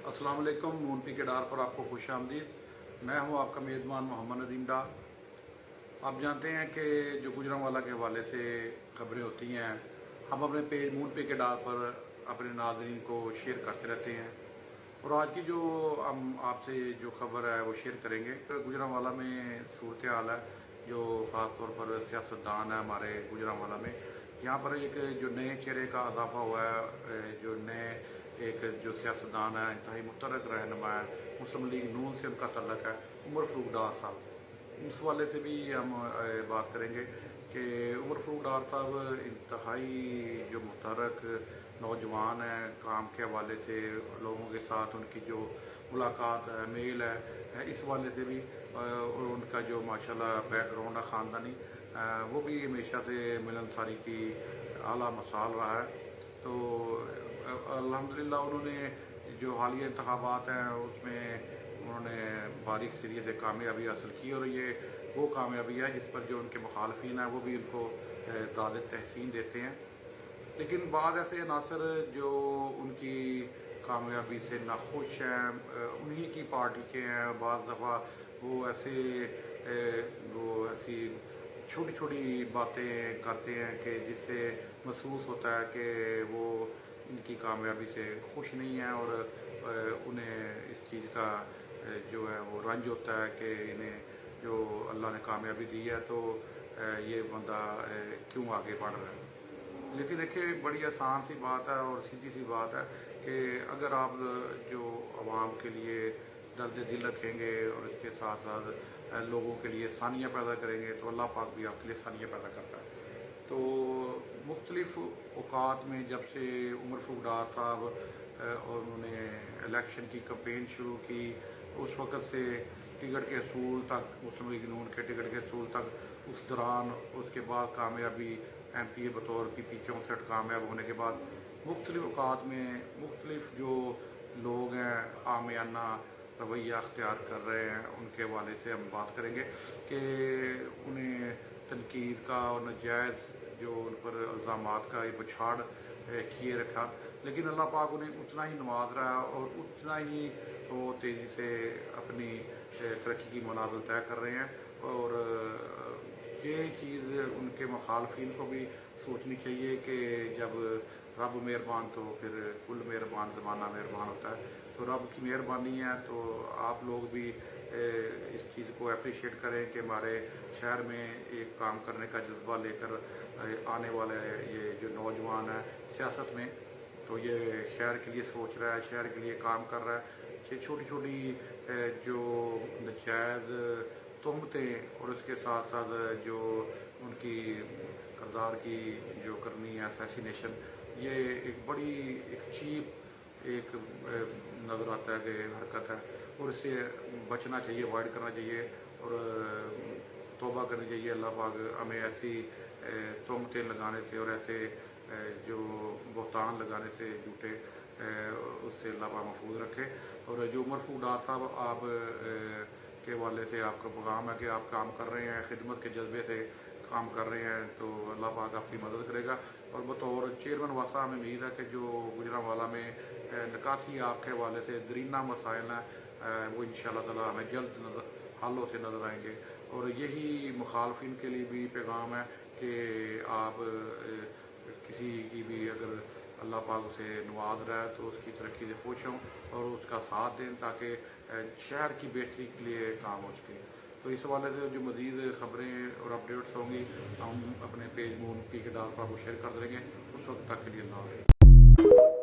अस्सलाम वालेकुम। मूनपी के डार पर आपको खुश आमदीद। मैं हूं आपका मेज़बान मोहम्मद नदीम डार। आप जानते हैं कि जो गुजरांवाला के हवाले से खबरें होती हैं, हम अपने पेज मूनपी के डार पर अपने नाज़रीन को शेयर करते रहते हैं। और आज की जो हम आपसे जो खबर है वो शेयर करेंगे। गुजरांवाला में सूरत हाल है, जो ख़ास तौर पर सियासतदान है हमारे गुजरांवाला में। यहाँ पर एक जो नए चेहरे का इजाफा हुआ है, जो नए एक जो सियासतदान है, इंतहाई मुतरक रहनुमा है, मुस्लिम लीग नून से उनका तल्लक है, उमर फ़ारूक डार साहब। उस वाले से भी हम बात करेंगे कि उमर फ़ारूक डार साहब इंतहाई जो मुतरक नौजवान है, काम के हवाले से लोगों के साथ उनकी जो मुलाकात है, मेल है, इस वाले से भी और उनका जो माशाल्लाह बैकग्राउंड है ख़ानदानी, वो भी हमेशा से मिलनसारी की आला मिसाल रहा है। तो अल्हम्दुलिल्लाह उन्होंने जो हालिया इंतखाबात हैं उसमें उन्होंने बारीक सिरे से कामयाबी हासिल की, और ये वो कामयाबी है जिस पर जो उनके मुखालफिन हैं वो भी उनको दाद तहसीन देते हैं। लेकिन बाद ऐसे अनासर जो उनकी कामयाबी से नाखुश हैं, उन्हीं की पार्टी के हैं। बाज़ दफ़ा वो ऐसी छोटी छोटी बातें करते हैं कि जिससे महसूस होता है कि वो इनकी कामयाबी से खुश नहीं है, और उन्हें इस चीज़ का जो है वो रंज होता है कि इन्हें जो अल्लाह ने कामयाबी दी है तो ये बंदा क्यों आगे बढ़ रहा है। लेकिन देखिए, बड़ी आसान सी बात है और सीधी सी बात है कि अगर आप जो आवाम के लिए दर्द दिल रखेंगे और इसके साथ साथ लोगों के लिए सानियाँ पैदा करेंगे तो अल्लाह पाक भी आपके लिए सानियाँ पैदा करता है। तो मुख्तलिफ़ औक़ात में जब से उमर फ़ारूक डार साहब और उन्होंने इलेक्शन की कैंपेन शुरू की, उस वक़्त से टिकट के असूल तक, मुस्लिम लीग नून के टिकट के असूल तक, उस दौरान उसके बाद कामयाबी MPA बतौर PP 64 कामयाब होने के बाद मुख्तलिफ़ औक़ात में मुख्तलिफ़ जो लोग हैं आमियाना रवैया अख्तियार कर रहे हैं, उनके हवाले से हम बात करेंगे कि उन्हें तनकीद का और नाजायज़ जो उन पर इल्ज़ामात का ये बछाड़ किए रखा। लेकिन अल्लाह पाक उन्हें उतना ही नवाज रहा है और उतना ही वो तेज़ी से अपनी तरक्की की मनाज़िल तय कर रहे हैं। और ये चीज़ उनके मुखालफिन को भी सोचनी चाहिए कि जब रब मेहरबान तो फिर कुल मेहरबान ज़माना मेहरबान होता है। तो रब की मेहरबानी है, तो आप लोग भी इस चीज़ को अप्रिशिएट करें कि हमारे शहर में एक काम करने का जज्बा लेकर आने वाले ये जो नौजवान है सियासत में, तो ये शहर के लिए सोच रहा है, शहर के लिए काम कर रहा है। ये छोटी छोटी जो नाजायज़ तोहमतें और उसके साथ साथ जो उनकी किरदार की जो करनी है असैसिनेशन, ये एक बड़ी एक चीप एक नज़र आता है कि हरकत है, और इससे बचना चाहिए, अवॉइड करना चाहिए और तौबा करनी चाहिए। अल्लाह पाक हमें ऐसी तोहमतें लगाने से और ऐसे जो बहतान लगाने से झूठे, उससे अल्लाह पाक महफूज रखे। और जो उमर फ़ारूक डार साहब आप के हवाले से आपका पैगाम है कि आप काम कर रहे हैं, खिदमत के जज्बे से काम कर रहे हैं, तो अल्लाह पाक आपकी मदद करेगा। और बतौर चेयरमैन वासा हमें उम्मीद है कि जो गुजरांवाला में निकासी आपके हवाले से दरीना मसाइल हैं वो इंशाअल्लाह ताला हमें जल्द हल होते नज़र आएंगे। और यही मुखालफिन के लिए भी पैगाम है कि आप किसी की भी अगर अल्लाह पाक उसे नवाज रहा है तो उसकी तरक्की से खुश हों और उसका साथ दें ताकि शहर की बेहतरी के लिए काम हो सके। तो इस हवाले से जो मज़ीद ख़बरें और अपडेट्स होंगी हम अपने पेज मूनपी के डार पर आपको शेयर कर देंगे। उस वक्त तक के लिए अल्लाह हाफ़िज़।